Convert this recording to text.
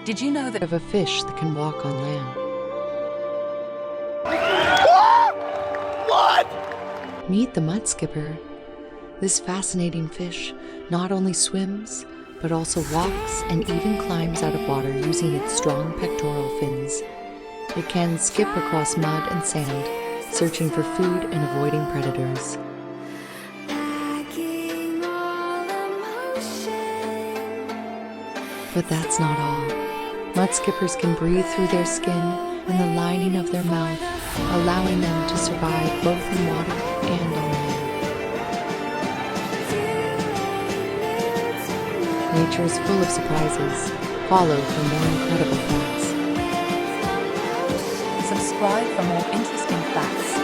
Did you know that Of a fish that can walk on land. What? Meet the mud skipper. This fascinating fish not only swims, but also walks and even climbs out of water using its strong pectoral fins. It can skip across mud and sand, searching for food and avoiding predators. But that's not all. Mud skippers can breathe through their skin and the lining of their mouth, allowing them to survive both in water and on land. Nature is full of surprises. Follow for more incredible facts. subscribe for more interesting facts?